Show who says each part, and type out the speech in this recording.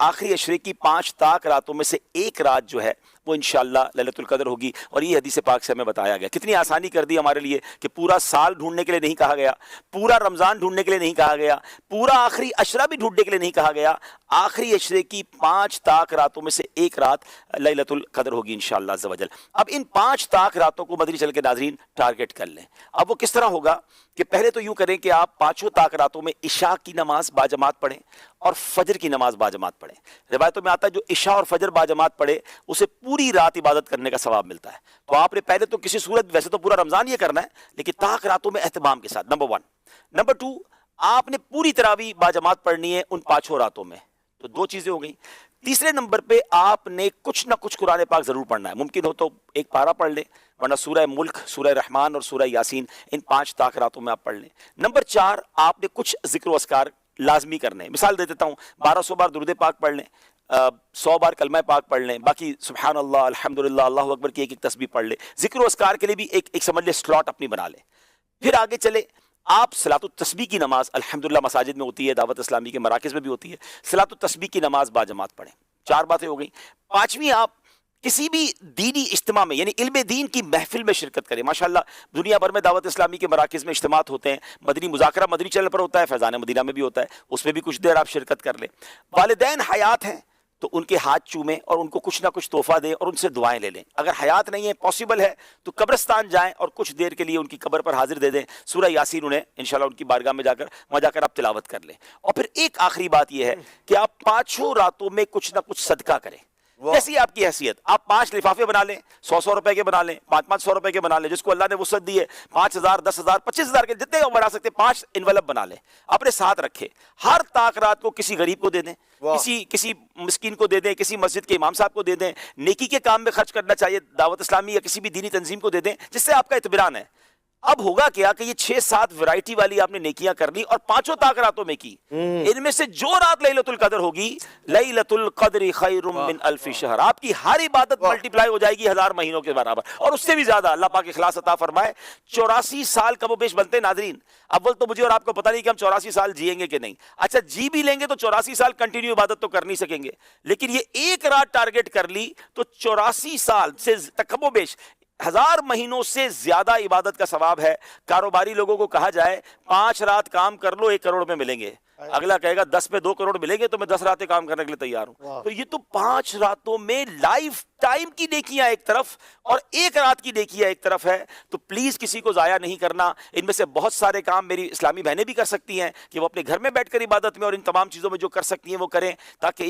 Speaker 1: آخری عشرے کی 5 تاک راتوں میں سے ایک رات جو ہے وہ انشاءاللہ لیلۃ القدر ہوگی. اور یہ حدیث پاک سے ہمیں بتایا گیا. کتنی آسانی کر دی ہمارے لیے کہ پورا سال ڈھونڈنے کے لیے نہیں کہا گیا, پورا رمضان ڈھونڈنے کے لیے نہیں کہا گیا, پورا آخری عشرہ بھی ڈھونڈنے کے لیے نہیں کہا گیا. آخری عشرے کی 5 تاک راتوں میں سے ایک رات لیلۃ القدر ہوگی انشاءاللہ عز و جل. اب ان 5 تاک راتوں کو مدنی چل کے ناظرین ٹارگٹ کر لیں. اب وہ کس طرح ہوگا کہ پہلے تو یوں کریں کہ آپ 5 تاک راتوں میں عشاء کی نماز باجماعت پڑھیں اور فجر کی نماز باجماعت پڑھیں. روایتوں میں آتا ہے جو عشاء اور فجر باجماعت پڑھے اسے پوری رات عبادت کرنے کا ثواب ملتا ہے. تو آپ نے پہلے تو کسی صورت, ویسے تو پورا رمضان یہ کرنا ہے لیکن تاک راتوں میں اہتمام کے ساتھ, نمبر 1. نمبر 2, آپ نے پوری تراویح باجماعت پڑھنی ہے ان 5 راتوں میں. تو 2 چیزیں ہو گئیں. تیسرے نمبر پہ آپ نے کچھ نہ کچھ قرآن پاک ضرور پڑھنا ہے. ممکن ہو تو ایک پارہ پڑھ لیں, ورنہ سورہ ملک, سورہ رحمان اور سورہ یاسین ان 5 تاک راتوں میں آپ پڑھ لیں. نمبر 4, آپ نے کچھ ذکر و اذکار لازمی کرنے ہیں. مثال دے دیتا ہوں, 1200 بار درود پاک پڑھ لیں, 100 بار کلمہ پاک پڑھ لیں, باقی سبحان اللہ, الحمدللہ, اللہ اکبر کی ایک ایک تسبیح پڑھ لیں. ذکر و اذکار کے لیے بھی ایک سمجھ لیں سلاٹ اپنی بنا لیں. پھر آگے چلے, آپ صلاۃ التسبیح کی نماز الحمدللہ مساجد میں ہوتی ہے, دعوت اسلامی کے مراکز میں بھی ہوتی ہے, صلاۃ التسبیح کی نماز باجماعت پڑھیں. 4 باتیں ہو گئیں. 5ویں, آپ کسی بھی دینی اجتماع میں یعنی علم دین کی محفل میں شرکت کریں. ماشاءاللہ دنیا بھر میں دعوت اسلامی کے مراکز میں اجتماعات ہوتے ہیں. مدنی مذاکرہ مدنی چینل پر ہوتا ہے, فیضان مدینہ میں بھی ہوتا ہے, اس میں بھی کچھ دیر آپ شرکت کر لیں. والدین حیات ہیں تو ان کے ہاتھ چومیں اور ان کو کچھ نہ کچھ تحفہ دیں اور ان سے دعائیں لے لیں. اگر حیات نہیں ہے, پاسبل ہے, تو قبرستان جائیں اور کچھ دیر کے لیے ان کی قبر پر حاضر دے دیں. سورہ یاسین انہیں انشاءاللہ ان کی بارگاہ میں وہاں جا کر آپ تلاوت کر لیں. اور پھر ایک آخری بات یہ ہے کہ آپ 5 راتوں میں کچھ نہ کچھ صدقہ کریں. جیسی آپ کی حیثیت, آپ 5 لفافے بنا لیں, 100 روپے کے بنا لیں, 500 روپے کے بنا لیں, جس کو اللہ نے وسعت دی ہے, 5000, 10,000, 25,000 کے جتنے بنا سکتے 5 انویلپ بنا لیں, اپنے ساتھ رکھے. ہر تاک رات کو کسی غریب کو دے دیں, کسی مسکین کو دے دیں, کسی مسجد کے امام صاحب کو دے دیں. نیکی کے کام میں خرچ کرنا چاہیے, دعوت اسلامی یا کسی بھی دینی تنظیم کو دے دیں جس سے آپ کا اطمینان ہے. اب ہوگا کیا کہ یہ 6-7 ورائٹی والی آپ نے نیکیاں کر لی اور 5 تاک راتوں میں کی. ان میں سے جو رات لیلۃ القدر ہوگی, لیلۃ القدر خیر من الف شہر, آپ کی ہر عبادت ملٹیپلائی ہو جائے گی 1000 مہینوں کے برابر اور اس سے بھی زیادہ. اللہ پاک اخلاص عطا فرمائے. 84 سال کم و بیش بنتے ہیں ناظرین. اول تو مجھے اور آپ کو پتہ نہیں کہ ہم 84 سال جیئیں گے کہ نہیں. اچھا جی بھی لیں گے تو 84 سال کنٹینیو عبادت تو کر نہیں سکیں گے, لیکن یہ ایک رات ٹارگٹ کر لی تو 84 سال سے کم و بیش 1000 مہینوں سے زیادہ عبادت کا ثواب ہے. کاروباری لوگوں کو کہا جائے 5 رات کام کر لو 1 کروڑ میں ملیں گے, اگلا کہے گا 10 پہ 2 کروڑ ملیں گے تو میں 10 راتیں کام کرنے کے لیے تیار ہوں. تو یہ تو 5 راتوں میں لائف ٹائم کی نیکیاں ایک طرف اور 1 رات کی نیکیاں ایک طرف ہے. تو پلیز کسی کو ضائع نہیں کرنا. ان میں سے بہت سارے کام میری اسلامی بہنیں بھی کر سکتی ہیں کہ وہ اپنے گھر میں بیٹھ کر عبادت میں اور ان تمام چیزوں میں جو کر سکتی ہیں وہ کریں, تاکہ